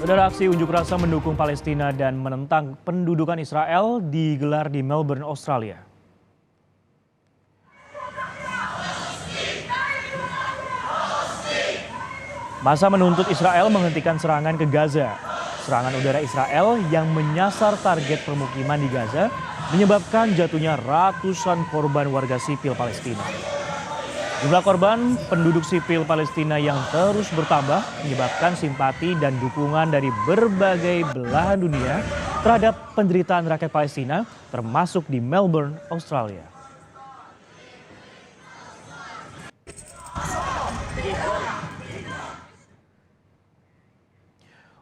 Saudara, aksi unjuk rasa mendukung Palestina dan menentang pendudukan Israel digelar di Melbourne, Australia. Massa menuntut Israel menghentikan serangan ke Gaza. Serangan udara Israel yang menyasar target permukiman di Gaza menyebabkan jatuhnya ratusan korban warga sipil Palestina. Jumlah korban penduduk sipil Palestina yang terus bertambah menyebabkan simpati dan dukungan dari berbagai belahan dunia terhadap penderitaan rakyat Palestina, termasuk di Melbourne, Australia.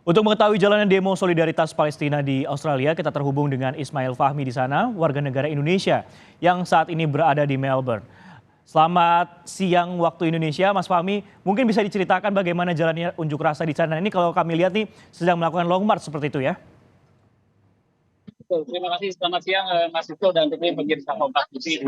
Untuk mengetahui jalannya demo solidaritas Palestina di Australia, kita terhubung dengan Ismail Fahmi di sana, warga negara Indonesia yang saat ini berada di Melbourne. Selamat siang waktu Indonesia, Mas Fahmi. Mungkin bisa diceritakan bagaimana jalannya unjuk rasa di sana. Ini kalau kami lihat nih sedang melakukan long march seperti itu ya. Betul, terima kasih. Selamat siang Mas Ito dan tentunya pemirsa Kompas TV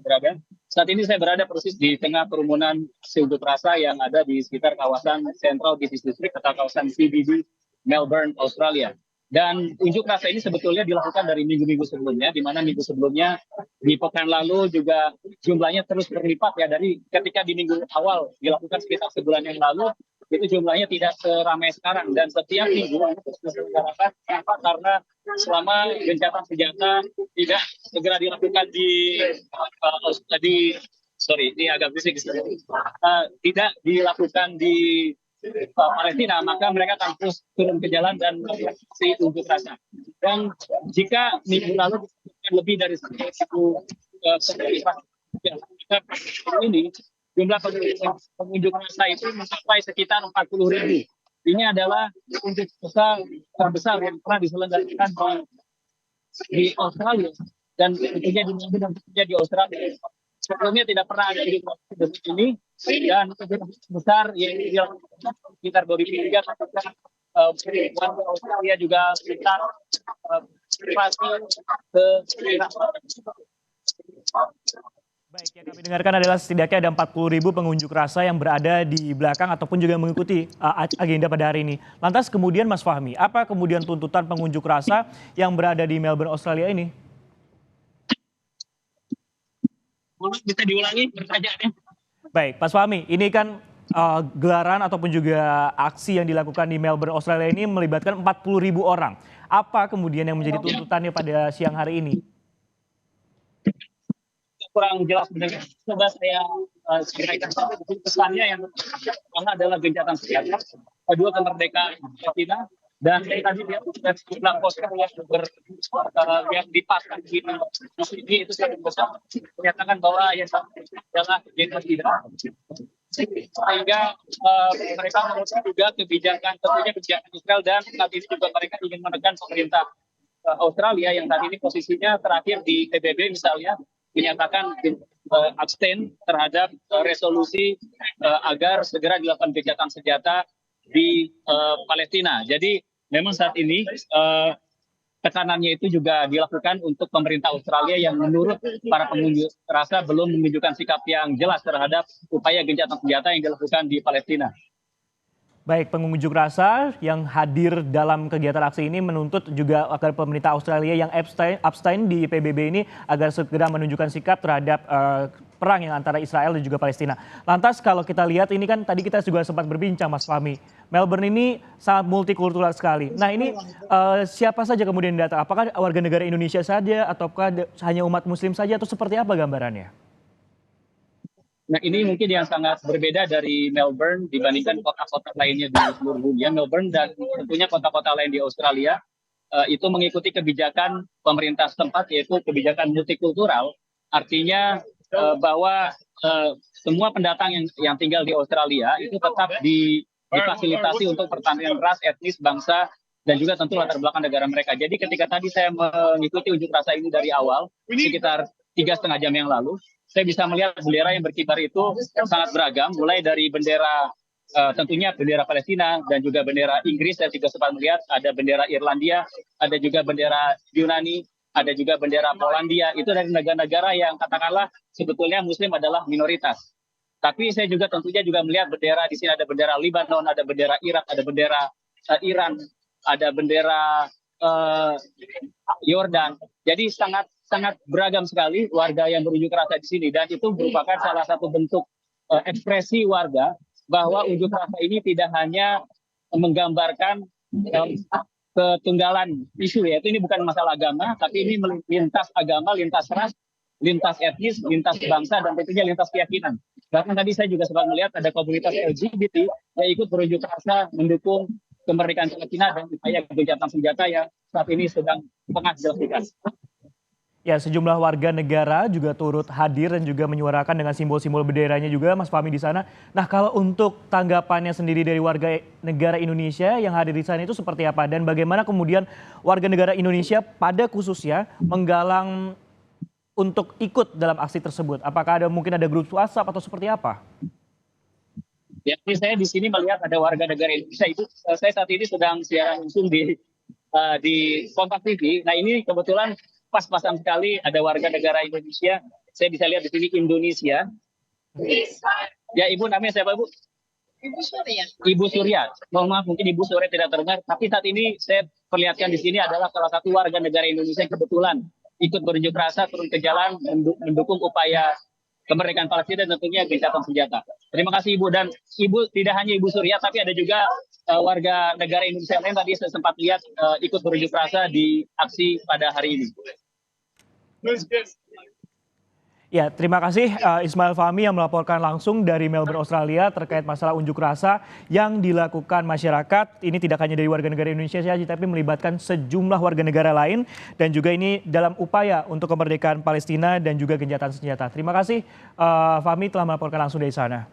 berada. Saat ini saya berada persis di tengah kerumunan aksi unjuk rasa yang ada di sekitar kawasan Central Business District atau kawasan CBD Melbourne, Australia. Dan unjuk rasa ini sebetulnya dilakukan dari minggu-minggu sebelumnya, di mana minggu sebelumnya di pekan lalu juga jumlahnya terus berlipat ya, dari ketika di minggu awal dilakukan sekitar sebulan yang lalu, itu jumlahnya tidak seramai sekarang. Dan setiap minggu diselenggarakan karena selama gencatan senjata tidak segera dilakukan ini agak bisik, tidak dilakukan di Palestina, maka mereka akan terus turun ke jalan dan melakukan unjuk rasa. Dan jika minggu lalu lebih dari 1.000 ini, jumlah pengunjuk rasa itu mencapai sekitar 40.000. Ini adalah unjuk rasa terbesar yang pernah diselenggarakan di Australia dan tentunya di Australia. Sebelumnya tidak pernah ada unjuk rasa seperti ini, dan besar yang dilakukan sekitar 2003 ketika warga Australia juga sekitar Baik, yang kami dengarkan adalah setidaknya ada 40.000 pengunjuk rasa yang berada di belakang ataupun juga mengikuti agenda pada hari ini. Lantas kemudian Mas Fahmi, apa kemudian tuntutan pengunjuk rasa yang berada di Melbourne, Australia ini? Bisa diulangi pertanyaannya? Baik, Mas Fahmi, ini kan gelaran ataupun juga aksi yang dilakukan di Melbourne, Australia ini melibatkan 40.000 orang. Apa kemudian yang menjadi tuntutannya pada siang hari ini? Kurang jelas mendengar. Coba saya sampaikan pesannya yang pertama adalah gencatan senjata, kedua kemerdekaan Palestina, dan tadi dia jumlah poster yang dipasang di sini itu sangat besar, menyatakan bahwa yang adalah genosida, sehingga mereka mengusul juga kebijakan Israel, dan saat ini juga mereka ingin menekan pemerintah Australia yang saat ini posisinya terakhir di PBB misalnya menyatakan abstain terhadap resolusi agar segera dilakukan gencatan senjata di Palestina. Jadi memang saat ini tekanannya itu juga dilakukan untuk pemerintah Australia yang menurut para pengunjuk rasa belum menunjukkan sikap yang jelas terhadap upaya gencatan senjata yang dilakukan di Palestina. Baik, pengunjuk rasa yang hadir dalam kegiatan aksi ini menuntut juga agar pemerintah Australia yang abstain di PBB ini agar segera menunjukkan sikap terhadap perang yang antara Israel dan juga Palestina. Lantas kalau kita lihat ini kan tadi kita juga sempat berbincang Mas Fahmi, Melbourne ini sangat multikultural sekali. Nah ini siapa saja kemudian datang? Apakah warga negara Indonesia saja ataukah hanya umat muslim saja atau seperti apa gambarannya? Nah ini mungkin yang sangat berbeda dari Melbourne dibandingkan kota-kota lainnya di seluruh dunia. Melbourne dan tentunya kota-kota lain di Australia itu mengikuti kebijakan pemerintah setempat, yaitu kebijakan multikultural. Artinya bahwa semua pendatang yang tinggal di Australia itu tetap difasilitasi untuk pertanian ras, etnis, bangsa, dan juga tentu latar belakang negara mereka. Jadi ketika tadi saya mengikuti unjuk rasa ini dari awal, sekitar 3,5 jam yang lalu, saya bisa melihat bendera yang berkibar itu sangat beragam, mulai dari bendera tentunya bendera Palestina dan juga bendera Inggris. Saya juga sempat melihat ada bendera Irlandia, ada juga bendera Yunani, ada juga bendera Polandia. Itu dari negara-negara yang katakanlah sebetulnya Muslim adalah minoritas. Tapi saya juga tentunya juga melihat bendera di sini, ada bendera Lebanon, ada bendera Irak, ada bendera Iran, ada bendera Yordan. Jadi sangat sangat beragam sekali warga yang berunjuk rasa di sini, dan itu merupakan salah satu bentuk ekspresi warga bahwa unjuk rasa ini tidak hanya menggambarkan ketunggalan isu, yaitu ini bukan masalah agama, tapi ini lintas agama, lintas ras, lintas etnis, lintas bangsa, dan tentunya lintas keyakinan. Bahkan tadi saya juga sempat melihat ada komunitas LGBT yang ikut berunjuk rasa mendukung kemerdekaan Palestina dan upaya gencatan senjata yang saat ini sedang tengah dilakukan. Ya, sejumlah warga negara juga turut hadir dan juga menyuarakan dengan simbol-simbol benderanya juga, Mas Fahmi di sana. Nah, kalau untuk tanggapannya sendiri dari warga negara Indonesia yang hadir di sana itu seperti apa? Dan bagaimana kemudian warga negara Indonesia pada khususnya menggalang untuk ikut dalam aksi tersebut? Apakah mungkin ada grup WhatsApp atau seperti apa? Ya, ini saya di sini melihat ada warga negara Indonesia itu. Saya saat ini sedang siaran langsung di Kompas TV. Nah, ini kebetulan pas-pasan sekali ada warga negara Indonesia. Saya bisa lihat di sini Indonesia. Ya, Ibu namanya siapa, Bu? Ibu Surya. Ibu Surya. Mohon maaf, mungkin Ibu Surya tidak terdengar. Tapi saat ini saya perlihatkan di sini adalah salah satu warga negara Indonesia yang kebetulan ikut berunjuk rasa turun ke jalan mendukung upaya kemerdekaan Palestina dan tentunya gencatan senjata. Terima kasih Ibu, dan Ibu tidak hanya Ibu Surya tapi ada juga warga negara Indonesia lain tadi saya sempat lihat ikut berunjuk rasa di aksi pada hari ini. Ya, terima kasih Ismail Fahmi yang melaporkan langsung dari Melbourne, Australia terkait masalah unjuk rasa yang dilakukan masyarakat. Ini tidak hanya dari warga negara Indonesia saja, tapi melibatkan sejumlah warga negara lain. Dan juga ini dalam upaya untuk kemerdekaan Palestina dan juga gencatan senjata. Terima kasih Fahmi telah melaporkan langsung dari sana.